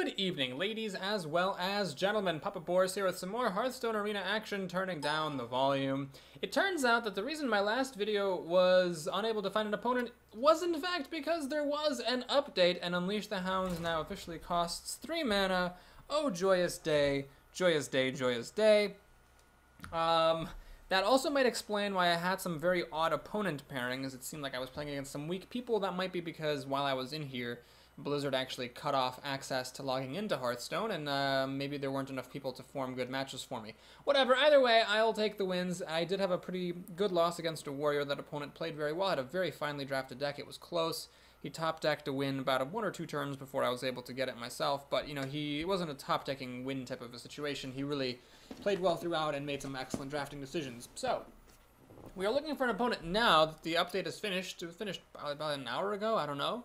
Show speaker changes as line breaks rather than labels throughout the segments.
Good evening, ladies as well as gentlemen. Papa Boris here with some more Hearthstone Arena action, turning down the volume. It turns out that the reason my last video was unable to find an opponent was in fact because there was an update, and Unleash the Hounds now officially costs 3 mana. Oh, joyous day, joyous day, joyous day. That also might explain why I had some very odd opponent pairings. It seemed like I was playing against some weak people. That might be because while I was in here, Blizzard actually cut off access to logging into Hearthstone, and maybe there weren't enough people to form good matches for me. Whatever, either way, I'll take the wins. I did have a pretty good loss against a warrior. That opponent played very well, had a very finely drafted deck. It was close. He top-decked a win about 1 or 2 turns before I was able to get it myself, but, you know, it wasn't a top-decking win type of a situation. He really played well throughout and made some excellent drafting decisions. So, we are looking for an opponent now that the update is finished. It was finished about an hour ago, I don't know.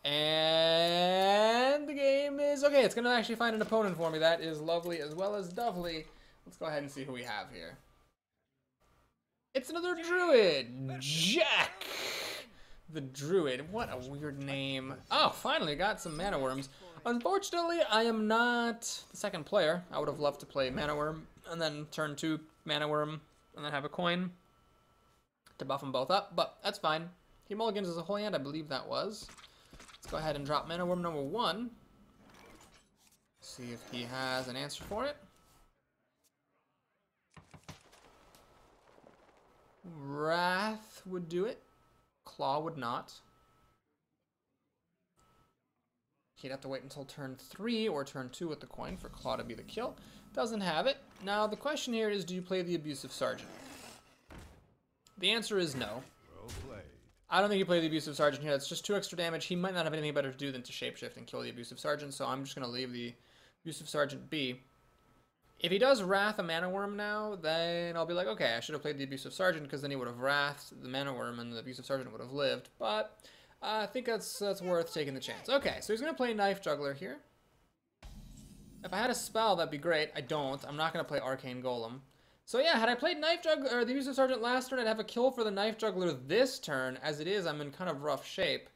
And the game is... okay, it's going to actually find an opponent for me. That is lovely as well as dovely. Let's go ahead and see who we have here. It's another Druid! Jack! The Druid. What a weird name. Oh, finally got some Mana Worms. Unfortunately, I am not the second player. I would have loved to play Mana Worm, and then turn 2 Mana Worm, and then have a coin to buff them both up, but that's fine. He mulligans as a whole hand, I believe that was. Let's go ahead and drop Mana Worm number 1. See if he has an answer for it. Wrath would do it. Claw would not. He'd have to wait until turn 3 or turn 2 with the coin for Claw to be the kill. Doesn't have it. Now the question here is, do you play the Abusive Sergeant? The answer is no.
Well played.
I don't think you play the Abusive Sergeant here. That's just 2 extra damage. He might not have anything better to do than to shapeshift and kill the Abusive Sergeant, so I'm just going to leave the Abusive Sergeant be. If he does Wrath a Mana Worm now, then I'll be like, okay, I should have played the Abusive Sergeant, because then he would have Wrathed the Mana Worm and the Abusive Sergeant would have lived. But I think that's worth taking the chance. Okay, so he's going to play Knife Juggler here. If I had a spell, that'd be great. I don't. I'm not going to play Arcane Golem. So yeah, had I played Knife Juggler or the Abusive Sergeant last turn, I'd have a kill for the Knife Juggler this turn. As it is, I'm in kind of rough shape.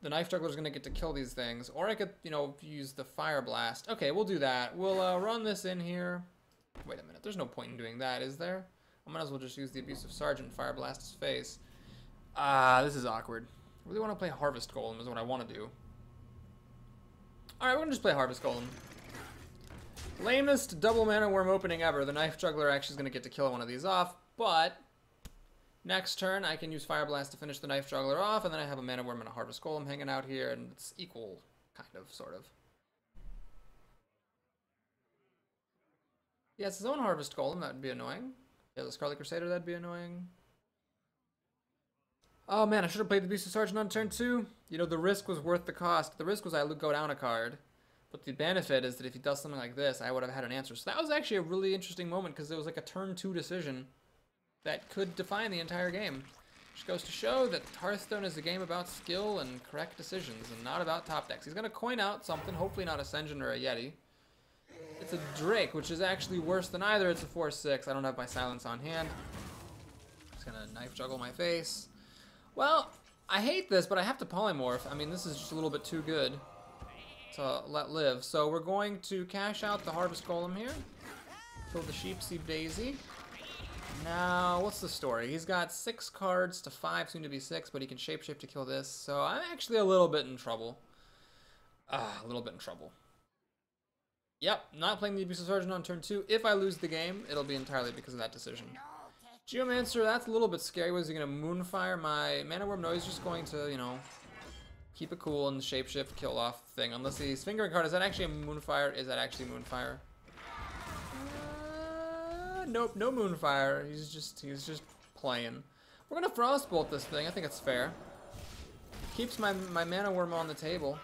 The Knife Juggler's going to get to kill these things. Or I could, you know, use the Fire Blast. Okay, we'll do that. We'll run this in here. Wait a minute, there's no point in doing that, is there? I might as well just use the Abusive Sergeant and Fire Blast his face. This is awkward. I really want to play Harvest Golem is what I want to do. Alright, we're going to just play Harvest Golem. Lamest double Mana Worm opening ever. The Knife Juggler actually is going to get to kill one of these off, but next turn I can use Fire Blast to finish the Knife Juggler off, and then I have a Mana Worm and a Harvest Golem hanging out here, and it's equal, kind of, sort of. Yeah, it's his own Harvest Golem, that would be annoying. Yeah, the Scarlet Crusader, that'd be annoying. Oh man, I should have played the Abusive Sergeant on turn 2. You know, the risk was worth the cost. The risk was I would go down a card. But the benefit is that if he does something like this, I would have had an answer. So that was actually a really interesting moment, because it was like a turn 2 decision that could define the entire game. Which goes to show that Hearthstone is a game about skill and correct decisions, and not about top decks. He's going to coin out something, hopefully not a Senjin or a Yeti. It's a Drake, which is actually worse than either. It's a 4/6. I don't have my silence on hand. Just going to Knife Juggle my face. Well, I hate this, but I have to Polymorph. I mean, this is just a little bit too good to let live. So we're going to cash out the Harvest Golem here. Kill the Sheepsy Daisy. Now, what's the story? He's got 6 cards to 5, soon to be 6, but he can shapeshift to kill this. So I'm actually a little bit in trouble. A little bit in trouble. Yep, not playing the Abusive Sergeant on turn 2. If I lose the game, it'll be entirely because of that decision. Geomancer, that's a little bit scary. Was he going to Moonfire my Mana Worm? No, he's just going to, you know, keep it cool and shapeshift, kill off the thing. Unless he's fingering card. Is that actually a Moonfire? Is that actually Moonfire? Nope, no Moonfire. He's just playing. We're gonna Frostbolt this thing. I think it's fair. Keeps my Mana Worm on the table.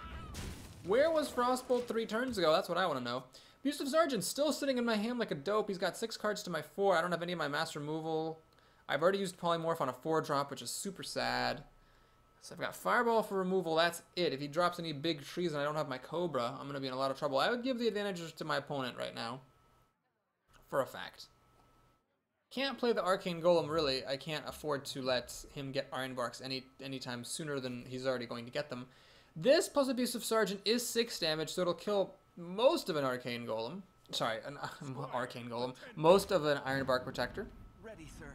Where was Frostbolt 3 turns ago? That's what I want to know. Abusive Sergeant's still sitting in my hand like a dope. He's got 6 cards to my 4. I don't have any of my mass removal. I've already used Polymorph on a 4-drop, which is super sad. So I've got Fireball for removal, that's it. If he drops any big trees and I don't have my Cobra, I'm going to be in a lot of trouble. I would give the advantages to my opponent right now. For a fact. Can't play the Arcane Golem, really. I can't afford to let him get Ironbarks anytime sooner than he's already going to get them. This plus Abusive Sergeant is 6 damage, so it'll kill most of an Arcane Golem. Sorry, an Arcane Golem. Most of an Ironbark Protector.
Ready, sir.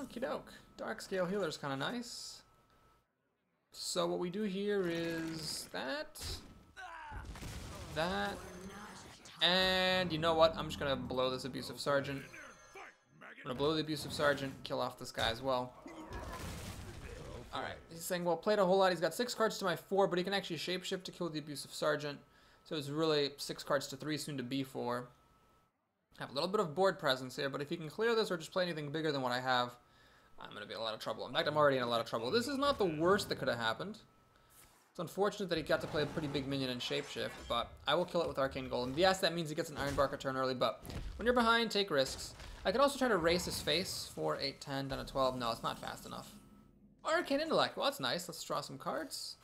Okie doke. Dark Scale Healer is kind of nice. So what we do here is that, and you know what? I'm just gonna blow this Abusive Sergeant. I'm gonna blow the Abusive Sergeant, kill off this guy as well. Alright, he's saying, well, played a whole lot. He's got 6 cards to my 4, but he can actually shapeshift to kill the Abusive Sergeant. So it's really 6 cards to 3, soon to be 4. Have a little bit of board presence here, but if he can clear this or just play anything bigger than what I have, I'm going to be in a lot of trouble. In fact, I'm already in a lot of trouble. This is not the worst that could have happened. It's unfortunate that he got to play a pretty big minion and shapeshift, but I will kill it with Arcane Golem. Yes, that means he gets an Ironbark a turn early, but when you're behind, take risks. I could also try to race his face. 4, 8, 10, down to 12. No, it's not fast enough. Arcane Intellect. Well, that's nice. Let's draw some cards.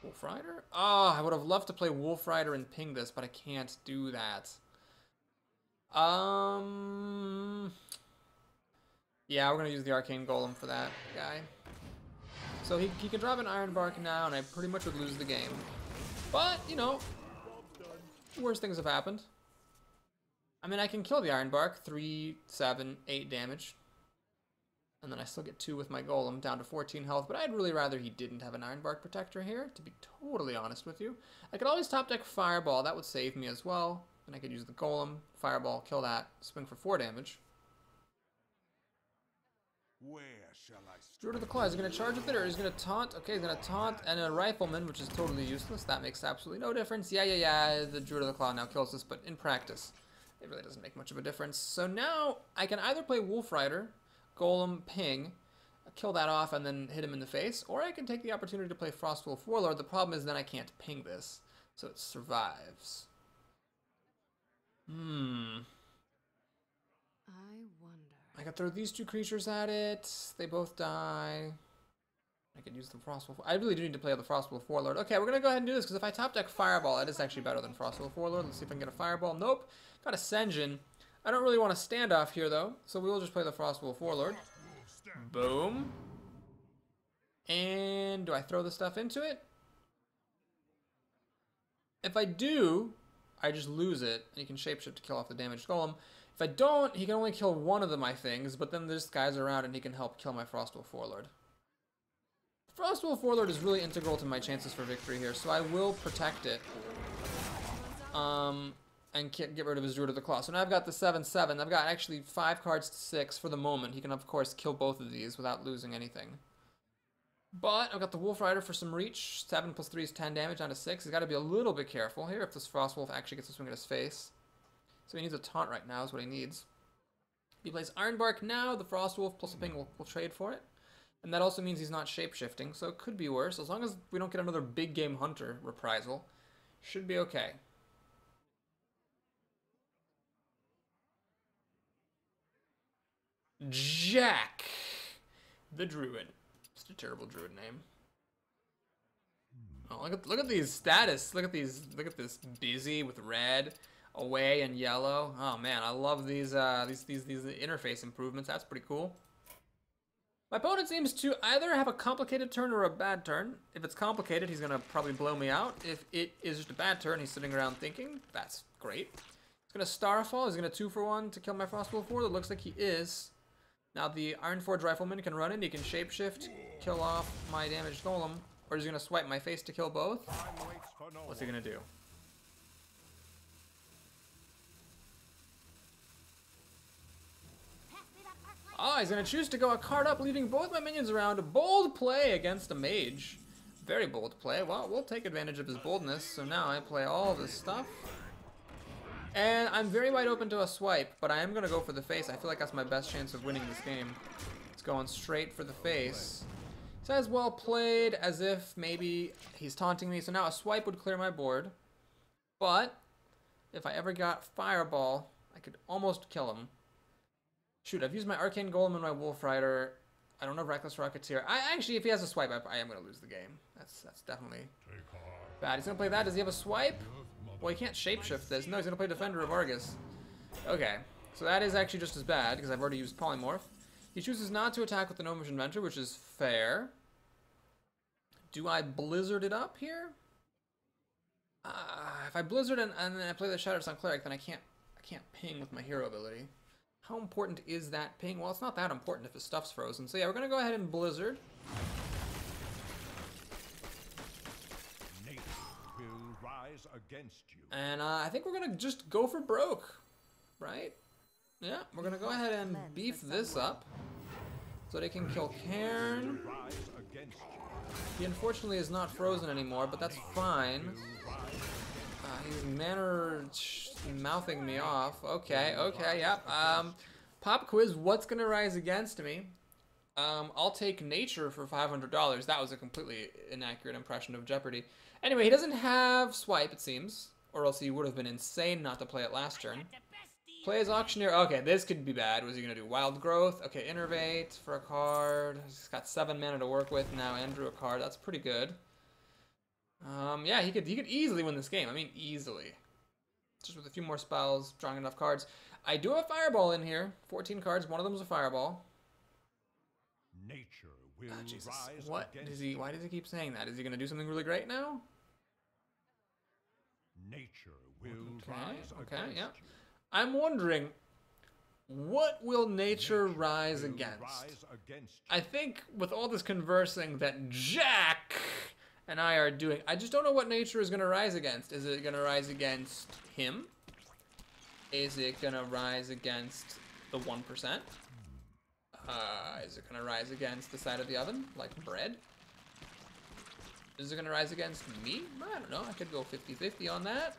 Wolf Rider. Oh, I would have loved to play Wolf Rider and ping this, but I can't do that. Yeah, we're going to use the Arcane Golem for that guy. So he can drop an Ironbark now, and I pretty much would lose the game. But, you know, worse things have happened. I mean, I can kill the Ironbark. 3, 7, 8 damage. And then I still get 2 with my Golem, down to 14 health. But I'd really rather he didn't have an Ironbark Protector here, to be totally honest with you. I could always top deck Fireball. That would save me as well. And I could use the Golem, Fireball, kill that, swing for 4 damage.
Where shall I
Druid of the Claw, is he going to charge with it, or is he going to taunt? Okay, he's going to taunt, and a Rifleman, which is totally useless. That makes absolutely no difference. Yeah, the Druid of the Claw now kills this, but in practice, it really doesn't make much of a difference. So now, I can either play Wolf Rider, Golem, ping, kill that off, and then hit him in the face, or I can take the opportunity to play Frostwolf Warlord. The problem is then I can't ping this, so it survives. I could throw these 2 creatures at it. They both die. I could use the Frostwolf. I really do need to play the Frostwolf Warlord. Okay, we're going to go ahead and do this, because if I top deck Fireball, that is actually better than Frostwolf Warlord. Let's see if I can get a Fireball. Nope. Got Ascension. I don't really want a standoff here, though, so we will just play the Frostwolf Warlord. Boom. And do I throw the stuff into it? If I do, I just lose it, and he can shapeshift to kill off the damaged Golem. If I don't, he can only kill one of my things, but then there's guys around and he can help kill my Frostwolf Warlord. Frostwolf Warlord is really integral to my chances for victory here, so I will protect it. And get rid of his Druid of the Claw. So now I've got the 7/7. I've got actually 5 cards to 6 for the moment. He can, of course, kill both of these without losing anything. But I've got the Wolf Rider for some reach. 7 + 3 is 10 damage down to 6. He's got to be a little bit careful here if this Frostwolf actually gets a swing at his face. So he needs a taunt right now is what he needs. If he plays Ironbark now, the Frostwolf plus a ping will trade for it. And that also means he's not shapeshifting, so it could be worse. As long as we don't get another big game Hunter reprisal, should be okay. Jack the Druid. Just a terrible Druid name. Oh, look at these status. Look at this busy with red, away and yellow. Oh man, I love these interface improvements. That's pretty cool. My opponent seems to either have a complicated turn or a bad turn. If it's complicated, he's gonna probably blow me out. If it is just a bad turn, he's sitting around thinking. That's great. He's gonna Starfall. He's gonna 2-for-1 to kill my Frostwolf Warlord. It looks like he is. Now the Ironforge Rifleman can run in, he can shapeshift, kill off my damaged Golem, or he's gonna swipe my face to kill both. What's he gonna do? Oh, he's gonna choose to go a card up, leaving both my minions around. A bold play against a mage. Very bold play. Well, we'll take advantage of his boldness, so now I play all this stuff. And I'm very wide open to a swipe, but I am going to go for the face. I feel like that's my best chance of winning this game. It's going straight for the face. It's as well played as if maybe he's taunting me. So now a swipe would clear my board. But if I ever got Fireball, I could almost kill him. Shoot, I've used my Arcane Golem and my Wolf Rider. I don't know Reckless Rocketeer. Actually, if he has a swipe, I am going to lose the game. That's definitely bad. He's going to play that. Does he have a swipe? Well, he can't shapeshift this. No, he's going to play Defender of Argus. Okay, so that is actually just as bad, because I've already used Polymorph. He chooses not to attack with the Gnomish Inventor, which is fair. Do I Blizzard it up here? if I Blizzard and then I play the Shattered Sun Cleric, then I can't ping with my hero ability. How important is that ping? Well, it's not that important if his stuff's frozen. So yeah, we're gonna go ahead and Blizzard.
Nature will rise against you.
And I think we're gonna just go for broke, right? Yeah, we're gonna go ahead and beef this up so they can kill Cairn.
Rise against you.
He unfortunately is not frozen anymore, but that's fine. He's mouthing me off. Okay, yep. Pop quiz, what's gonna rise against me? I'll take nature for $500. That was a completely inaccurate impression of Jeopardy. Anyway, he doesn't have swipe, it seems. Or else he would have been insane not to play it last turn. Plays Auctioneer. Okay, this could be bad. Was he going to do Wild Growth? Okay, Innervate for a card. He's got 7 mana to work with now and drew a card. That's pretty good. Yeah, he could easily win this game. I mean, easily. Just with a few more spells, drawing enough cards. I do have Fireball in here. 14 cards. One of them is a Fireball.
Nature will
Jesus.
rise
What
against
is he? Why does he keep saying that? Is he going to do something really great now?
Nature will rise
Okay,
against
yeah.
you.
I'm wondering, what will nature rise
will
against?
rise against you.
I think with all this conversing that Jack and I are doing, I just don't know what nature is going to rise against. Is it going to rise against him? Is it going to rise against the 1%? Is it going to rise against the side of the oven, like bread? Is it going to rise against me? I don't know. I could go 50-50 on that.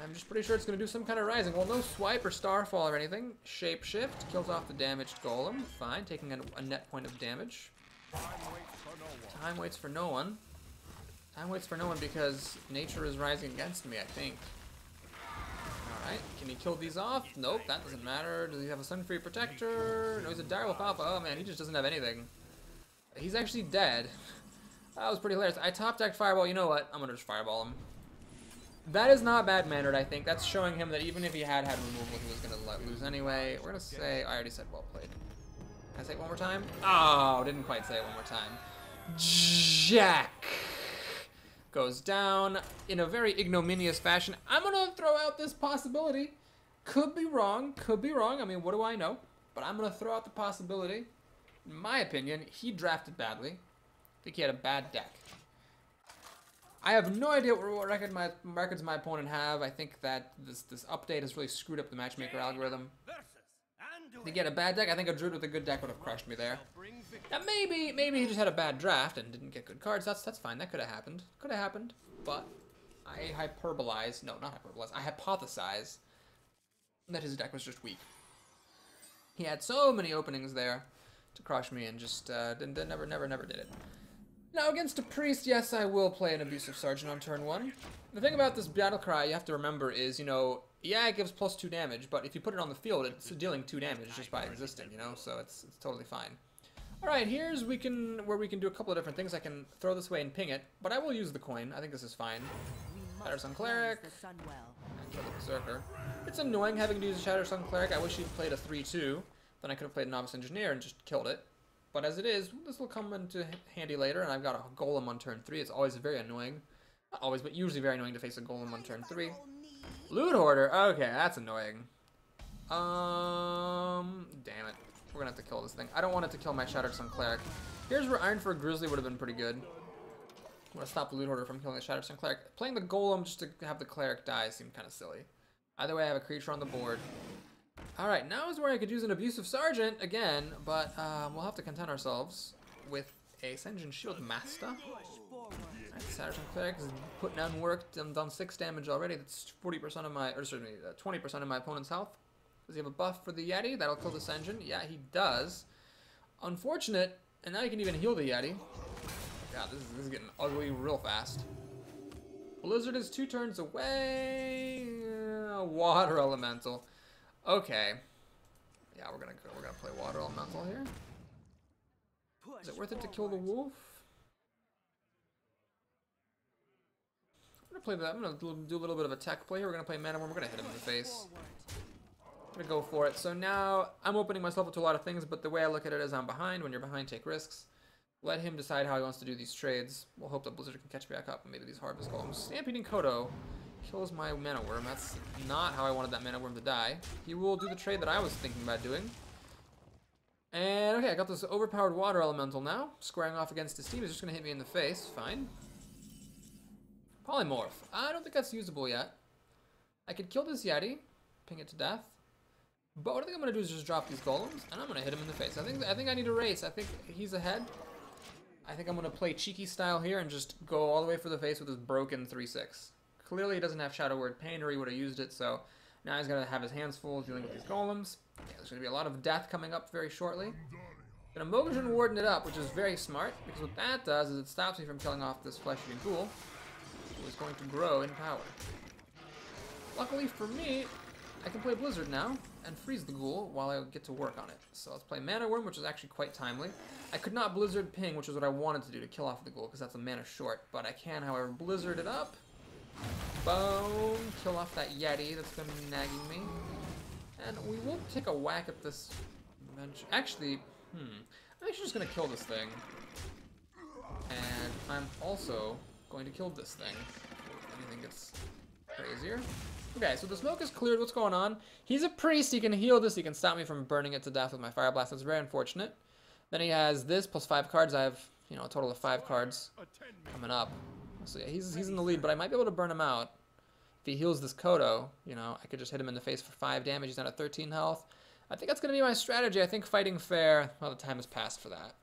I'm just pretty sure it's going to do some kind of rising. Well, no swipe or starfall or anything. Shapeshift kills off the damaged golem. Fine, taking a net point of damage. Time waits for no one. Time waits for no one because nature is rising against me, I think. Alright, can he kill these off? Nope, that doesn't matter. Does he have a Sunfree Protector? No, he's a Direwolf Alpha. Oh man, he just doesn't have anything. He's actually dead. That was pretty hilarious. I top decked Fireball. You know what? I'm going to just Fireball him. That is not bad-mannered, I think. That's showing him that even if he had removal, he was going to let lose anyway. We're going to say... I already said well played. Can I say it one more time? Oh, didn't quite say it one more time. Jack goes down in a very ignominious fashion. I'm going to throw out this possibility. Could be wrong. Could be wrong. I mean, what do I know? But I'm going to throw out the possibility. In my opinion, he drafted badly. I think he had a bad deck. I have no idea what records my opponent have. I think that this update has really screwed up the matchmaker algorithm. I think he had a bad deck. I think a druid with a good deck would have crushed me there. Now maybe he just had a bad draft and didn't get good cards. That's fine. That could have happened. Could have happened. But I hyperbolize. No, not hyperbolize. I hypothesize that his deck was just weak. He had so many openings there to crush me and just never did it. Now, against a priest, yes, I will play an Abusive Sergeant on turn 1. The thing about this Battle Cry you have to remember is, you know, yeah, it gives +2 damage, but if you put it on the field, it's dealing 2 damage just by existing, you know, so it's totally fine. Alright, here's where we can do a couple of different things. I can throw this away and ping it, but I will use the coin. I think this is fine. Shatter Sun Cleric. And kill the Berserker. It's annoying having to use a Shatter Sun Cleric. I wish he'd played a 3-2. Then I could have played Novice Engineer and just killed it. But as it is, this will come into handy later, and I've got a Golem on turn 3. It's always very annoying. Not always, but usually very annoying to face a Golem on turn 3. Loot Hoarder. Okay, that's annoying. Damn it. We're gonna have to kill this thing. I don't want it to kill my Shattered Sun Cleric. Here's where Ironfur Grizzly would have been pretty good. I'm gonna stop the Loot Hoarder from killing the Shattered Sun Cleric. Playing the Golem just to have the Cleric die seemed kind of silly. Either way, I have a creature on the board. Alright, now is where I could use an Abusive Sergeant again, but we'll have to content ourselves with a Senjin Shield Master. Right, Shattered Sun Cleric has put down work, done 6 damage already. That's 40% of my, or excuse me, 20% of my opponent's health. Does he have a buff for the Yeti? That'll kill the Senjin. Yeah, he does. Unfortunate, and now he can even heal the Yeti. God, this is getting ugly real fast. Blizzard is 2 turns away. Water Elemental. Okay. Yeah, we're gonna play Water Elemental here. Is it worth it to kill the wolf? I'm gonna play that. I'm gonna do a little bit of a tech play here. We're gonna play Mana Worm. We're gonna hit him in the face. I'm gonna go for it. So now I'm opening myself up to a lot of things, but the way I look at it is I'm behind. When you're behind, take risks. Let him decide how he wants to do these trades. We'll hope that Blizzard can catch me back up and maybe these Harvest Golems. Stampeding Kodo kills my Mana Worm. That's not how I wanted that Mana Worm to die. He will do the trade that I was thinking about doing. And okay, I got this overpowered Water Elemental now. Squaring off against his team. He's just going to hit me in the face. Fine. Polymorph. I don't think that's usable yet. I could kill this Yeti. Ping it to death. But what I think I'm going to do is just drop these Golems. And I'm going to hit him in the face. I think I need a race. I think he's ahead. I think I'm going to play cheeky style here and just go all the way for the face with his broken 3/6. Clearly he doesn't have Shadow Word Pain or he would have used it, so now he's going to have his hands full dealing with these golems. Yeah, there's going to be a lot of death coming up very shortly. Going to Mogajan Warden it up, which is very smart, because what that does is it stops me from killing off this flesh-eating ghoul, who is going to grow in power. Luckily for me, I can play Blizzard now and freeze the ghoul while I get to work on it. So let's play Mana Worm, which is actually quite timely. I could not Blizzard Ping, which is what I wanted to do to kill off the ghoul, because that's a mana short, but I can, however, Blizzard it up. Boom! Kill off that Yeti that's been nagging me. And we will take a whack at this bench. Actually, I'm actually just going to kill this thing. And I'm also going to kill this thing. If anything gets crazier. Okay, so the smoke is cleared. What's going on? He's a priest. He can heal this. He can stop me from burning it to death with my Fire Blast. That's very unfortunate. Then he has this plus 5 cards. I have, you know, a total of 5 cards coming up. So yeah, he's in the lead, but I might be able to burn him out. If he heals this Kodo, you know, I could just hit him in the face for 5 damage. He's down at 13 health. I think that's going to be my strategy. I think fighting fair, well, the time has passed for that.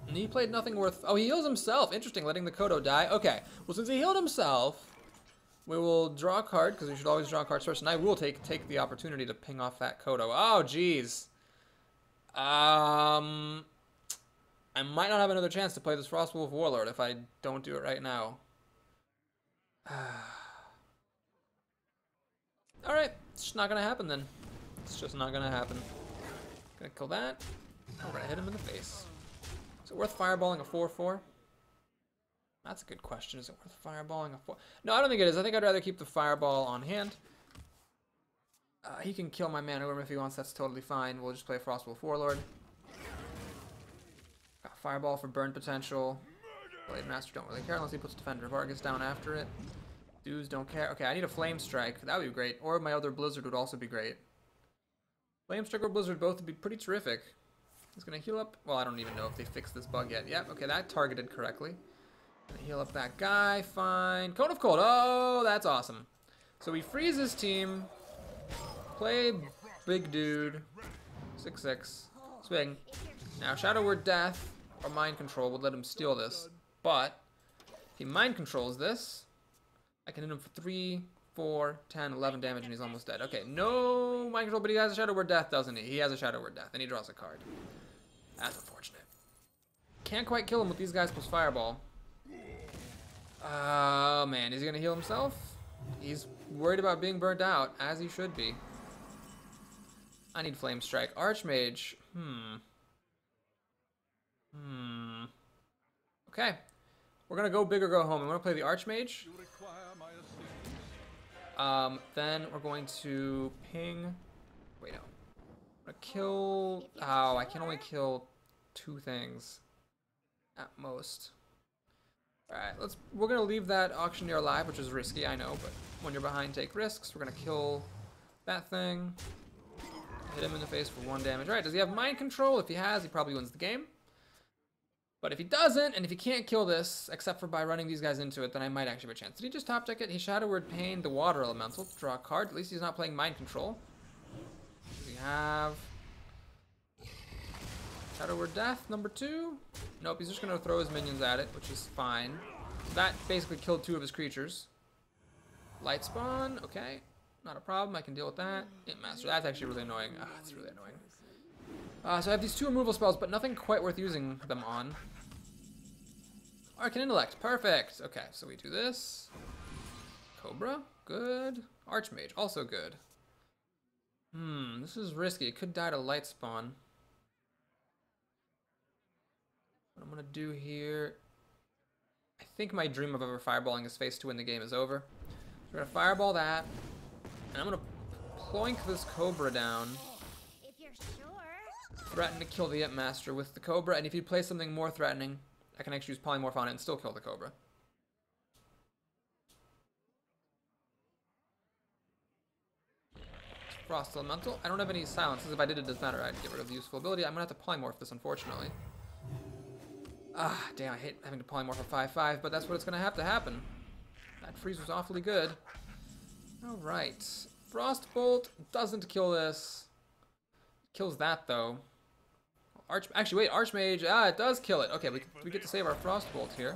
And he played nothing worth... Oh, he heals himself. Interesting, letting the Kodo die. Okay, well, since he healed himself, we will draw a card, because we should always draw cards first, and I will take the opportunity to ping off that Kodo. Oh, jeez. I might not have another chance to play this Frostwolf Warlord if I don't do it right now. Alright, it's just not gonna happen then. It's just not gonna happen. Gonna kill that. I'm gonna hit him in the face. Is it worth fireballing a 4/4? That's a good question. Is it worth fireballing a 4? No, I don't think it is. I think I'd rather keep the fireball on hand. He can kill my Mana Worm if he wants. That's totally fine. We'll just play Frostwolf Warlord. Got Fireball for burn potential. Blade Master don't really care unless he puts Defender of Argus down after it. Dudes don't care. Okay, I need a Flame Strike. That would be great. Or my other Blizzard would also be great. Flame Strike or Blizzard both would be pretty terrific. He's going to heal up. Well, I don't even know if they fixed this bug yet. Yep, okay, that targeted correctly. Gonna heal up that guy. Fine. Cone of Cold. Oh, that's awesome. So we freeze his team. Play big dude. 6/6. Swing. Now, Shadow Word Death or Mind Control would let him steal this. But if he Mind Controls this, I can hit him for 3, 4, 10, 11 damage, and he's almost dead. Okay, no Mind Control, but he has a Shadow Word Death, doesn't he? He has a Shadow Word Death, and he draws a card. That's unfortunate. Can't quite kill him with these guys plus Fireball. Oh, man. Is he going to heal himself? He's worried about being burnt out, as he should be. I need Flame Strike. Archmage. Okay. We're going to go big or go home. I'm going to play the Archmage. Then we're going to ping... Wait, no. I'm going to kill... Oh, I can only kill 2 things. At most. Alright, we're going to leave that Auctioneer alive, which is risky, I know, but when you're behind, take risks. We're going to kill that thing. Hit him in the face for 1 damage. Alright, does he have Mind Control? If he has, he probably wins the game. But if he doesn't, and if he can't kill this, except for by running these guys into it, then I might actually have a chance. Did he just top deck it? He Shadow Word Pain the Water Elemental. Draw a card. At least he's not playing Mind Control. Does he have... Shadow Word Death, number 2? Nope, he's just going to throw his minions at it, which is fine. That basically killed 2 of his creatures. Light Spawn, okay. Not a problem, I can deal with that. Imp Master, that's actually really annoying. Ah, that's really annoying. So I have these 2 removal spells, but nothing quite worth using them on. Arcane Intellect, perfect. Okay, so we do this. Cobra, good. Archmage, also good. This is risky. It could die to Light Spawn. What I'm going to do here... I think my dream of ever fireballing his face to win the game is over. So we're going to fireball that. And I'm going to ploink this Cobra down.
If you're sure.
threaten to kill the Imp Master with the Cobra, and if you play something more threatening, I can actually use Polymorph on it and still kill the Cobra. Frost Elemental. I don't have any silences. If I did, it doesn't matter. I'd get rid of the useful ability. I'm going to have to Polymorph this, unfortunately. Ah, damn, I hate having to Polymorph a 5/5, but that's what it's going to have to happen. That freeze was awfully good. Alright. Frostbolt doesn't kill this. Kills that, though. Actually, wait, Archmage. Ah, it does kill it. Okay, we get to save our Frostbolt here.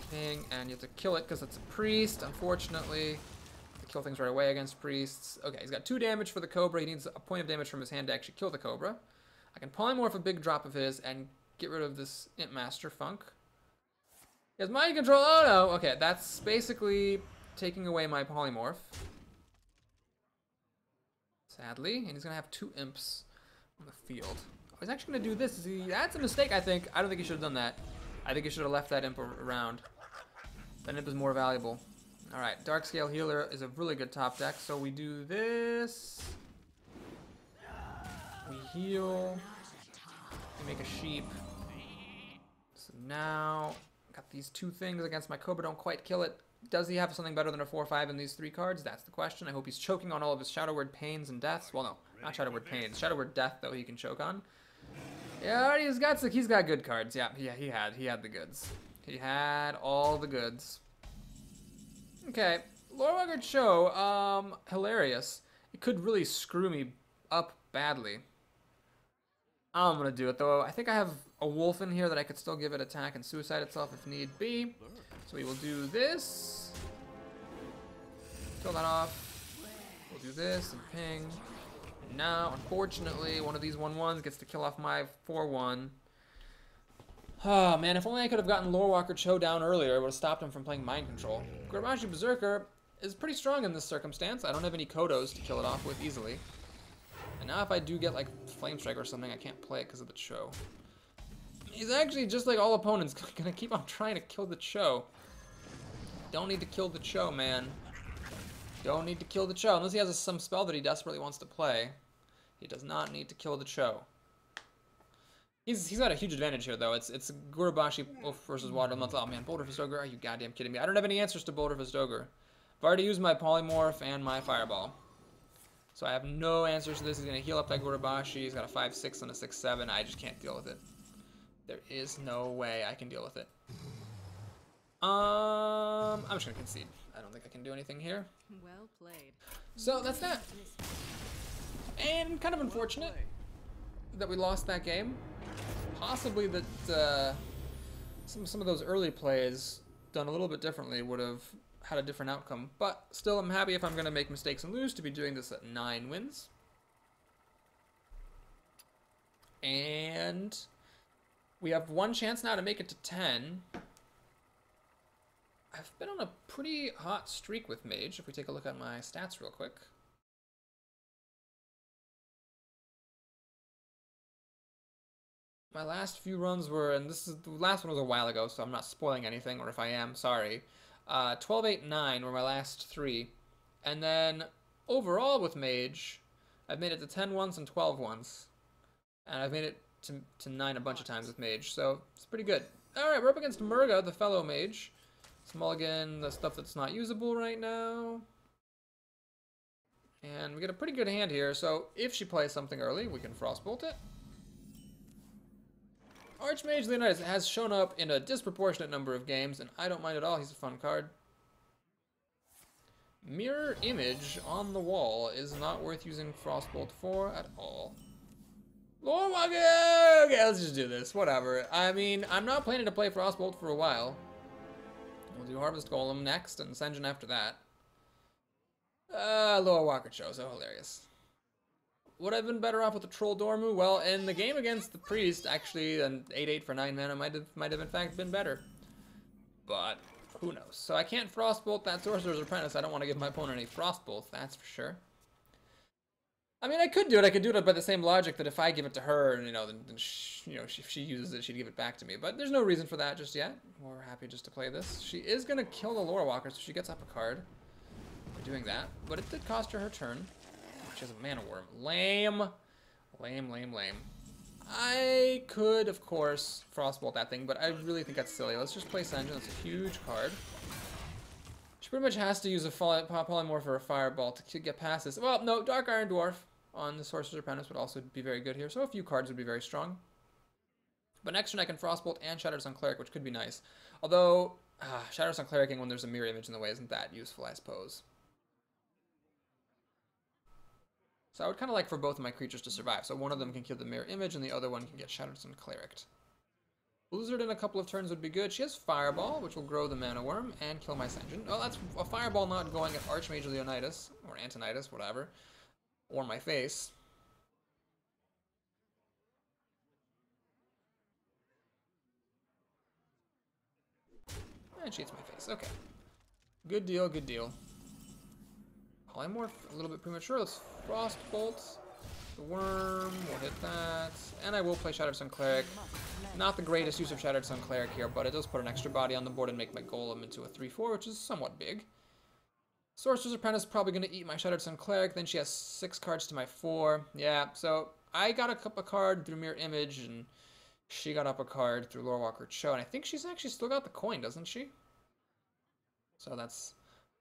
Ping, and you have to kill it because it's a priest, unfortunately. Kill things right away against priests. Okay, he's got 2 damage for the Cobra. He needs a point of damage from his hand to actually kill the Cobra. I can Polymorph a big drop of his and get rid of this Imp Master Funk. He has Mind Control. Oh no! Okay, that's basically taking away my Polymorph. Sadly. And he's going to have 2 Imps on the field. Oh, he's actually going to do this. That's a mistake, I think. I don't think he should have done that. I think he should have left that Imp around. That Imp is more valuable. Alright, Darkscale Healer is a really good top deck, so we do this. We heal. We make a sheep. So now, got these 2 things against my Cobra, don't quite kill it. Does he have something better than a 4/5 in these 3 cards? That's the question. I hope he's choking on all of his Shadow Word Pains and Deaths. Well, no, not Shadow Word Pains. Shadow Word Death, though, he can choke on. Yeah, he's got good cards. Yeah, he had the goods. He had all the goods. Okay, Lorewalker Cho, hilarious. It could really screw me up badly. I'm gonna do it though. I think I have a wolf in here that I could still give it attack and suicide itself if need be. So we will do this. Kill that off. We'll do this and ping. And now, unfortunately, one of these 1/1s gets to kill off my 4/1. Oh man, if only I could have gotten Lorewalker Cho down earlier, it would have stopped him from playing Mind Control. Gurbashi Berserker is pretty strong in this circumstance. I don't have any Kodos to kill it off with easily. And now if I do get like Flame Strike or something, I can't play it because of the Cho. He's actually, just like all opponents, gonna keep on trying to kill the Cho. Don't need to kill the Cho, man. Don't need to kill the Cho, unless he has some spell that he desperately wants to play. He does not need to kill the Cho. He's got a huge advantage here, though. It's Gurabashi versus Water Elemental. Oh, man, Boulder Festoger, are you goddamn kidding me? I don't have any answers to Boulder Festoger. I've already used my Polymorph and my Fireball. So I have no answers to this. He's going to heal up that Gurabashi. He's got a 5/6 and a 6/7. I just can't deal with it. There is no way I can deal with it. I'm just going to concede. I don't think I can do anything here.
Well played.
So that's that. And kind of unfortunate that we lost that game. Possibly that some of those early plays done a little bit differently would have had a different outcome. But still, I'm happy if I'm going to make mistakes and lose to be doing this at 9 wins. And we have 1 chance now to make it to 10. I've been on a pretty hot streak with Mage, if we take a look at my stats real quick. My last few runs were, and this is the last one was a while ago, so I'm not spoiling anything, or if I am, sorry. 12, 8, 9 were my last 3. And then overall with Mage, I've made it to 10 once and 12 once. And I've made it to 9 a bunch of times with Mage, so it's pretty good. Alright, we're up against Murga, the fellow Mage. Let's mulligan the stuff that's not usable right now. And we get a pretty good hand here, so if she plays something early, we can Frostbolt it. Archmage Leonidas has shown up in a disproportionate number of games, and I don't mind at all. He's a fun card. Mirror Image on the wall is not worth using Frostbolt for at all. Lorewalker! Okay, let's just do this. Whatever. I mean, I'm not planning to play Frostbolt for a while. We'll do Harvest Golem next, and Sen'jin after that. Lorewalker Cho, so hilarious. Would I have been better off with the Troll Dormu? Well, in the game against the Priest, actually, an 8/8 for 9 mana might have in fact been better. But who knows? So I can't Frostbolt that Sorcerer's Apprentice. I don't want to give my opponent any Frostbolts, that's for sure. I mean, I could do it. I could do it by the same logic that if I give it to her, then if she uses it, she'd give it back to me. But there's no reason for that just yet. We're happy just to play this. She is going to kill the Lorewalker, so she gets up a card for doing that. But it did cost her turn. She has a Mana Worm. Lame. Lame, lame, lame. I could, of course, Frostbolt that thing, but I really think that's silly. Let's just play Sen'jin. That's a huge card. She pretty much has to use a Polymorph or a Fireball to get past this. Well, no, Dark Iron Dwarf on the Sorcerer's Apprentice would also be very good here. So a few cards would be very strong. But next turn I can Frostbolt and Shattered Sun Cleric, which could be nice. Although, Shattered Sun Clericing when there's a mirror image in the way isn't that useful, I suppose. So I would kind of like for both of my creatures to survive. So one of them can kill the mirror image and the other one can get Shattered Sun Cleric. Blizzard in a couple of turns would be good. She has Fireball, which will grow the Mana Worm and kill my Sen'jin. Oh, that's a Fireball not going at Archmage Leonidas, or Antonidas, whatever, or my face. And she hits my face. Okay. Good deal, good deal. Polymorph, a little bit premature. Let's Frostbolt. The worm, we'll hit that. And I will play Shattered Sun Cleric. Not the greatest use of Shattered Sun Cleric here, but it does put an extra body on the board and make my golem into a 3/4, which is somewhat big. Sorcerer's Apprentice is probably going to eat my Shattered Sun Cleric. Then she has 6 cards to my 4. Yeah, so I got a card through Mirror Image, and she got up a card through Lorewalker Cho. And I think she's actually still got the coin, doesn't she? So that's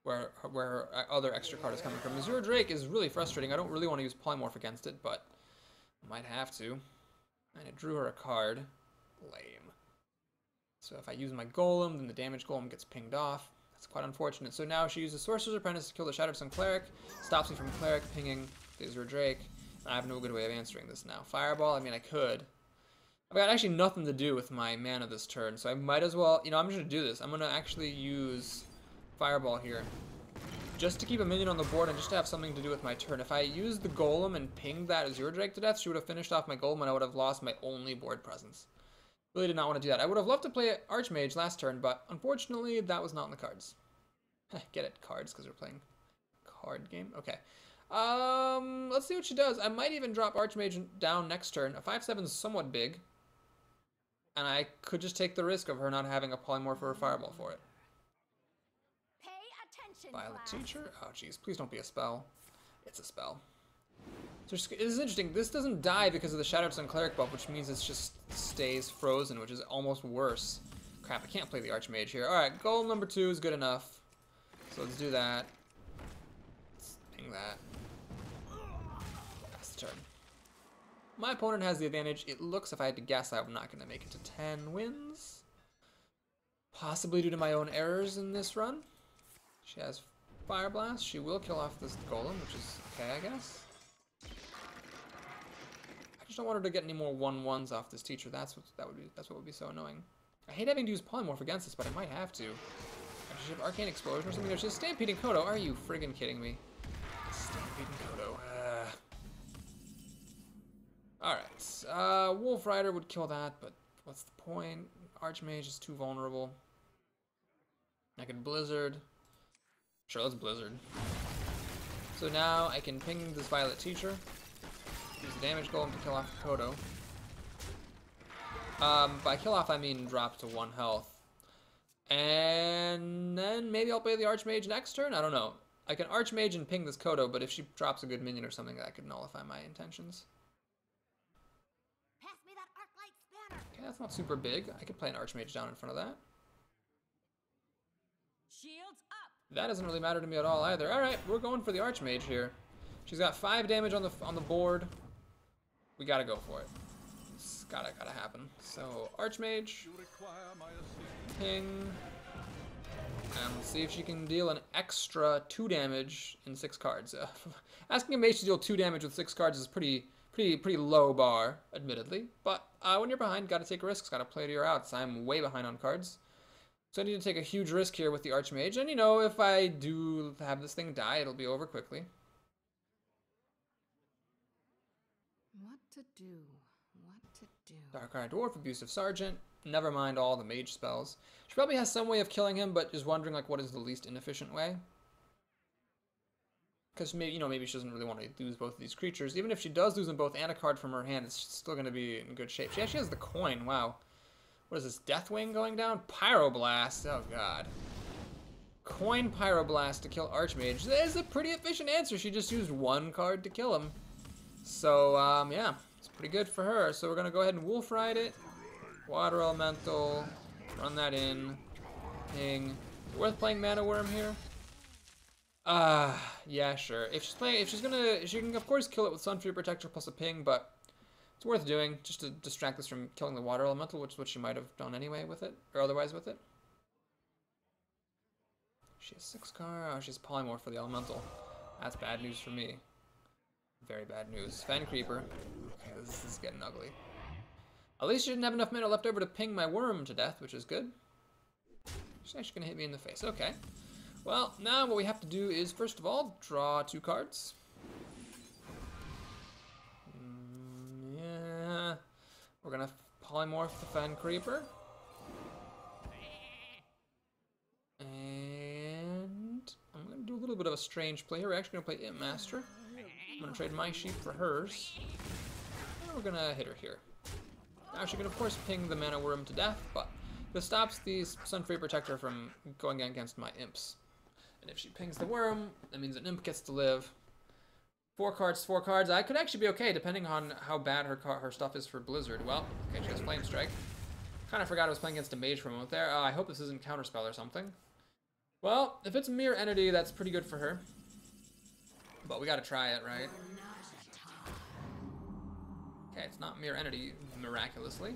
where her other extra card is coming from. Azure Drake is really frustrating. I don't really want to use Polymorph against it, but I might have to. And it drew her a card. Lame. So if I use my Golem, then the damage Golem gets pinged off. That's quite unfortunate. So now she uses Sorcerer's Apprentice to kill the Shattered Sun Cleric. Stops me from Cleric pinging the Azure Drake. I have no good way of answering this now. Fireball, I mean, I could. I've got actually nothing to do with my mana this turn, so I might as well, you know, I'm just going to do this. I'm going to actually use Fireball here, just to keep a minion on the board and just to have something to do with my turn. If I used the Golem and pinged that Azure Drake to death, she would have finished off my Golem and I would have lost my only board presence. Really did not want to do that. I would have loved to play Archmage last turn, but unfortunately that was not in the cards. Get it, cards, because we're playing card game. Okay. Let's see what she does. I might even drop Archmage down next turn. A 5/7 is somewhat big, and I could just take the risk of her not having a Polymorph or a Fireball for it. Violet Teacher? Oh, jeez. Please don't be a spell. It's a spell. So this is interesting. This doesn't die because of the Shattered Sun Cleric buff, which means it just stays frozen, which is almost worse. Crap, I can't play the Archmage here. Alright, goal number 2 is good enough. So let's do that. Let's ping that. That's the turn. My opponent has the advantage. It looks, if I had to guess, I'm not going to make it to 10 wins. Possibly due to my own errors in this run. She has Fire Blast. She will kill off this Golem, which is okay, I guess. I just don't want her to get any more 1/1s off this Teacher. That's what would be so annoying. I hate having to use Polymorph against this, but I might have to. Does she have Arcane Explosion or something? She's Stampeding Kodo. Are you friggin' kidding me? Stampeding Kodo. Alright. Wolf Rider would kill that, but what's the point? Archmage is too vulnerable. I can Blizzard. Sure, let's Blizzard. So now I can ping this Violet Teacher. Use the damage golem to kill off Kodo. By kill off I mean drop to 1 health. And then maybe I'll play the Archmage next turn? I don't know. I can Archmage and ping this Kodo, but if she drops a good minion or something, that could nullify my intentions.
Pass me that Arclight Spanner.
Okay, that's not super big. I could play an Archmage down in front of that.
Shields up.
That doesn't really matter to me at all either. Alright, we're going for the Archmage here. She's got 5 damage on the board. We gotta go for it. It's gotta happen. So, Archmage. Ping. And let's see if she can deal an extra 2 damage in 6 cards. Asking a mage to deal 2 damage with 6 cards is pretty low bar, admittedly. But when you're behind, gotta take risks, gotta play to your outs. I'm way behind on cards. So I need to take a huge risk here with the Archmage, and you know, if I do have this thing die, it'll be over quickly.
What to do? What to do?
Dark Iron Dwarf, Abusive Sergeant, never mind all the mage spells. She probably has some way of killing him, but is wondering like what is the least inefficient way. Because maybe, you know, maybe she doesn't really want to lose both of these creatures. Even if she does lose them both and a card from her hand, it's still going to be in good shape. She actually has the coin, wow. What is this, Deathwing going down? Pyroblast, oh god. Coin Pyroblast to kill Archmage. That is a pretty efficient answer. She just used 1 card to kill him. So, yeah. It's pretty good for her. So we're gonna go ahead and Wolf Ride it. Water Elemental. Run that in. Ping. Is it worth playing Mana Worm here? Yeah, sure. If she's gonna, she can of course kill it with Sunfury Protector plus a ping, but it's worth doing just to distract us from killing the Water Elemental, which is what she might have done anyway with it, or otherwise with it. She has 6 cards. Oh, she's Polymorph for the Elemental. That's bad news for me. Very bad news. Fen Creeper. Okay, this is getting ugly. At least she didn't have enough mana left over to ping my worm to death, which is good. She's actually gonna hit me in the face. Okay. Well, now what we have to do is, first of all, draw 2 cards. Yeah. We're gonna polymorph the Fen Creeper. And I'm gonna do a little bit of a strange play here. We're actually gonna play Imp Master. I'm gonna trade my sheep for hers. And we're gonna hit her here. Now she can of course ping the Mana Worm to death, but this stops the Sunfury Protector from going against my imps. And if she pings the worm, that means an imp gets to live. 4 cards, 4 cards. I could actually be okay depending on how bad her stuff is for Blizzard. Well, okay, she has Flame Strike. Kind of forgot I was playing against a mage for a moment there. I hope this isn't Counterspell or something. Well, if it's Mirror Entity, that's pretty good for her. But we gotta try it, right? Okay, it's not Mirror Entity, miraculously.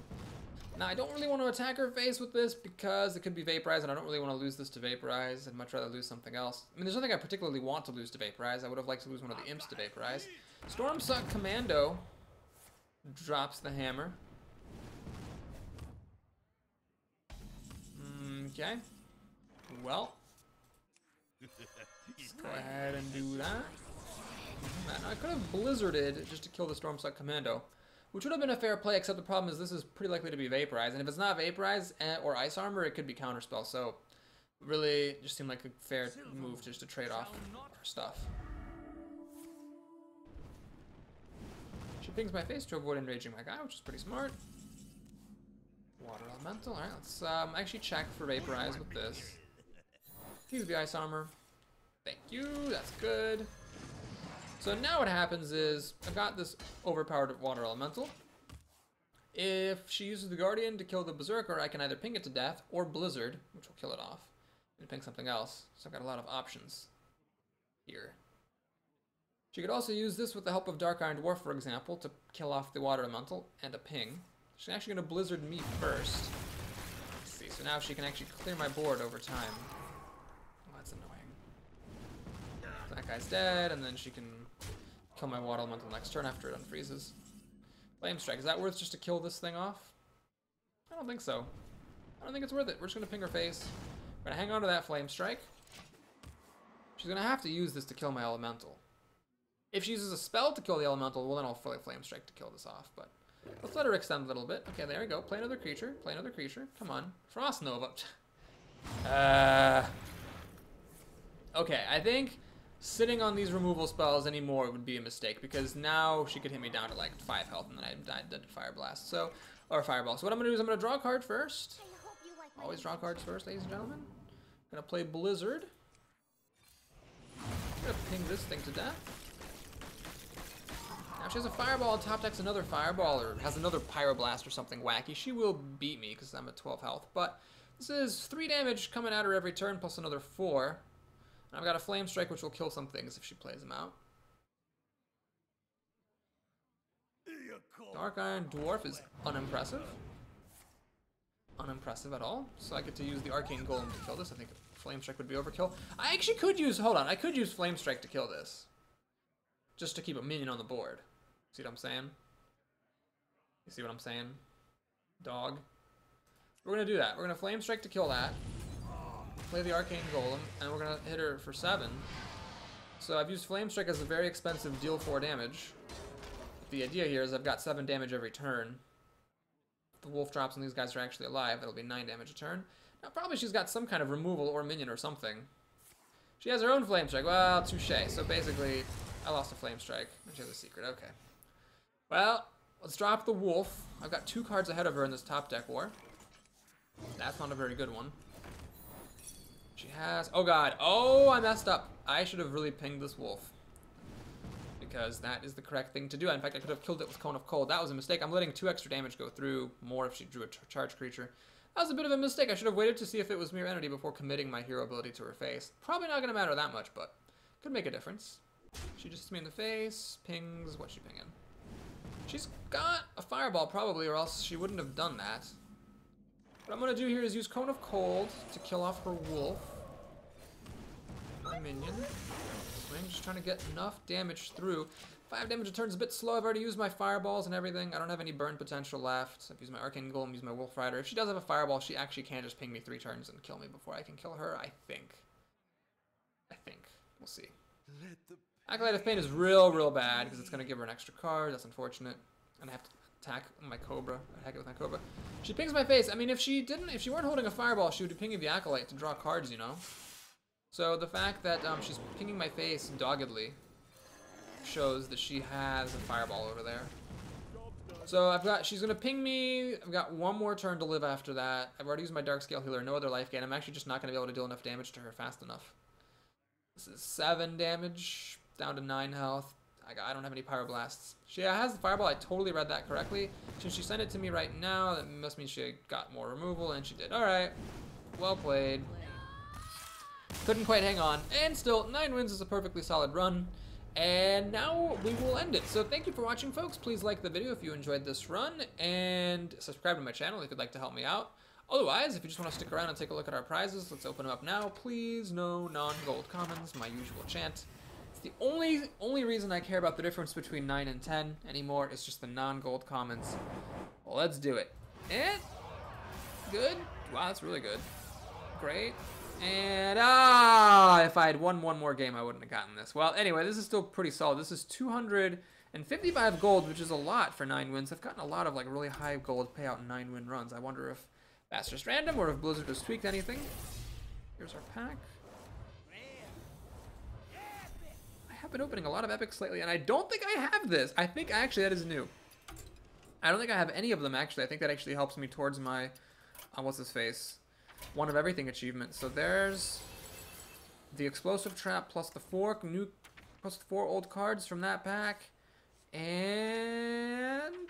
Now, I don't really want to attack her face with this because it could be Vaporize, and I don't really want to lose this to Vaporize. I'd much rather lose something else. I mean, there's nothing I particularly want to lose to Vaporize. I would have liked to lose one of the imps to Vaporize. Stormsuck Commando drops the hammer. Okay. Well. Let's go ahead and do that. Man, I could have Blizzarded just to kill the Stormsuck Commando, which would have been a fair play, except the problem is this is pretty likely to be Vaporize, and if it's not Vaporize or Ice Armor, it could be Counterspell, so really just seemed like a fair move just to trade off her stuff. She pings my face to avoid enraging my guy, which is pretty smart. Water Elemental, alright, let's actually check for Vaporize with this. Use the Ice Armor. Thank you, that's good. So now what happens is, I've got this overpowered Water Elemental. If she uses the Guardian to kill the Berserker, I can either ping it to death, or Blizzard, which will kill it off, and ping something else. So I've got a lot of options here. She could also use this with the help of Dark Iron Dwarf, for example, to kill off the Water Elemental, and a ping. She's actually going to Blizzard me first. Let's see, so now she can actually clear my board over time. Oh, that's annoying. So that guy's dead, and then she can kill my Water Elemental next turn after it unfreezes. Flame Strike, is that worth just to kill this thing off? I don't think so. I don't think it's worth it. We're just going to ping her face. We're going to hang on to that Flame Strike. She's going to have to use this to kill my Elemental. If she uses a spell to kill the Elemental, well then I'll play Flame Strike to kill this off, but let's let her extend a little bit. Okay, there we go. Play another creature. Play another creature. Come on. Frost Nova. Okay, I think sitting on these removal spells anymore would be a mistake, because now she could hit me down to like 5 health and then I died dead to Fire Blast. So, or Fireball. So what I'm going to do is I'm going to draw a card first. Always draw cards first, ladies and gentlemen. I'm going to play Blizzard. I'm going to ping this thing to death. Now, if she has a Fireball, top decks another Fireball, or has another Pyroblast or something wacky, she will beat me because I'm at 12 health. But this is 3 damage coming at her every turn, plus another 4. And I've got a Flame Strike, which will kill some things if she plays them out. Dark Iron Dwarf is unimpressive. Unimpressive at all. So I get to use the Arcane Golem to kill this. I think Flame Strike would be overkill. I actually could use, hold on, I could use Flame Strike to kill this. Just to keep a minion on the board. See what I'm saying? You see what I'm saying? Dog. We're going to do that. We're going to Flame Strike to kill that. Play the Arcane Golem, and we're going to hit her for 7. So I've used Flame Strike as a very expensive deal 4 damage. The idea here is I've got 7 damage every turn. If the wolf drops and these guys are actually alive, it'll be 9 damage a turn. Now probably she's got some kind of removal or minion or something. She has her own Flame Strike. Well, touche. So basically, I lost a Flame Strike. And she has a secret. Okay. Well, let's drop the wolf. I've got 2 cards ahead of her in this top deck war. That's not a very good one. She has... Oh, God. Oh, I messed up. I should have really pinged this wolf. because that is the correct thing to do. In fact, I could have killed it with Cone of Cold. That was a mistake. I'm letting 2 extra damage go through, more if she drew a charge creature. That was a bit of a mistake. I should have waited to see if it was Mirror Entity before committing my hero ability to her face. Probably not going to matter that much, but could make a difference. She just hits me in the face, pings, what's she pinging? She's got a Fireball probably, or else she wouldn't have done that. What I'm going to do here is use Cone of Cold to kill off her wolf. My minion. Swing, just trying to get enough damage through. 5 damage a turn is a bit slow. I've already used my fireballs and everything. I don't have any burn potential left. I've used my Arcane Golem, used my Wolf Rider. If she does have a fireball, she actually can just ping me 3 turns and kill me before I can kill her, I think. We'll see. Acolyte of Pain is real bad because it's going to give her an extra card. That's unfortunate. And I have to attack my Cobra. Attack it with my Cobra. She pings my face. I mean, if she weren't holding a fireball, she would be pinging the Acolyte to draw cards, you know? So the fact that she's pinging my face doggedly shows that she has a fireball over there. So she's gonna ping me. I've got 1 more turn to live after that. I've already used my Dark Scale Healer, no other life gain. I'm actually just not gonna be able to deal enough damage to her fast enough. This is 7 damage, down to 9 health. I don't have any Pyroblasts. She has the fireball, I totally read that correctly. Since she sent it to me right now, that must mean she got more removal, and she did. Alright, well played. Couldn't quite hang on, and still, 9 wins is a perfectly solid run. And now we will end it. So thank you for watching, folks. Please like the video if you enjoyed this run, and subscribe to my channel if you'd like to help me out. Otherwise, if you just want to stick around and take a look at our prizes, let's open them up now. Please, no non-gold commons, my usual chant. It's the only reason I care about the difference between 9 and 10 anymore. It's just the non-gold commons. Well, let's do it. And good. Wow, that's really good. Great. And, if I had won 1 more game, I wouldn't have gotten this. Well, anyway, this is still pretty solid. This is 255 gold, which is a lot for 9 wins. I've gotten a lot of, like, really high gold payout in 9-win runs. I wonder if that's just random or if Blizzard has tweaked anything. Here's our pack. I have been opening a lot of epics lately, and I don't think I have this. I think, actually, that is new. I don't think I have any of them, actually. I think that actually helps me towards my, what's his face? One of everything achievement. So there's the explosive trap plus the 4 old cards from that pack, and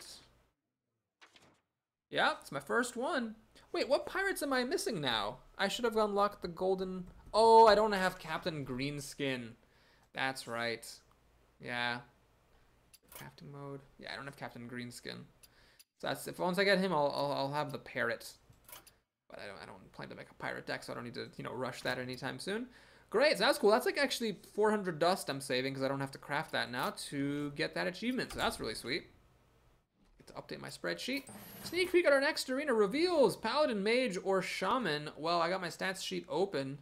yeah, it's my first one. Wait, what pirates am I missing now? I should have unlocked the golden. Oh, I don't have Captain Greenskin. That's right. Yeah. Crafting mode. Yeah, I don't have Captain Greenskin. So that's if once I get him, I'll have the parrot. But I don't plan to make a pirate deck, so I don't need to, rush that anytime soon. Great, so that's cool. That's like actually 400 dust I'm saving because I don't have to craft that now to get that achievement. So that's really sweet. Get to update my spreadsheet. Sneak peek at our next arena reveals Paladin, Mage, or Shaman. Well, I got my stats sheet open.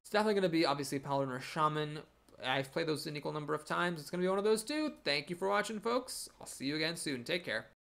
It's definitely going to be obviously Paladin or Shaman. I've played those an equal number of times. It's going to be one of those two. Thank you for watching, folks. I'll see you again soon. Take care.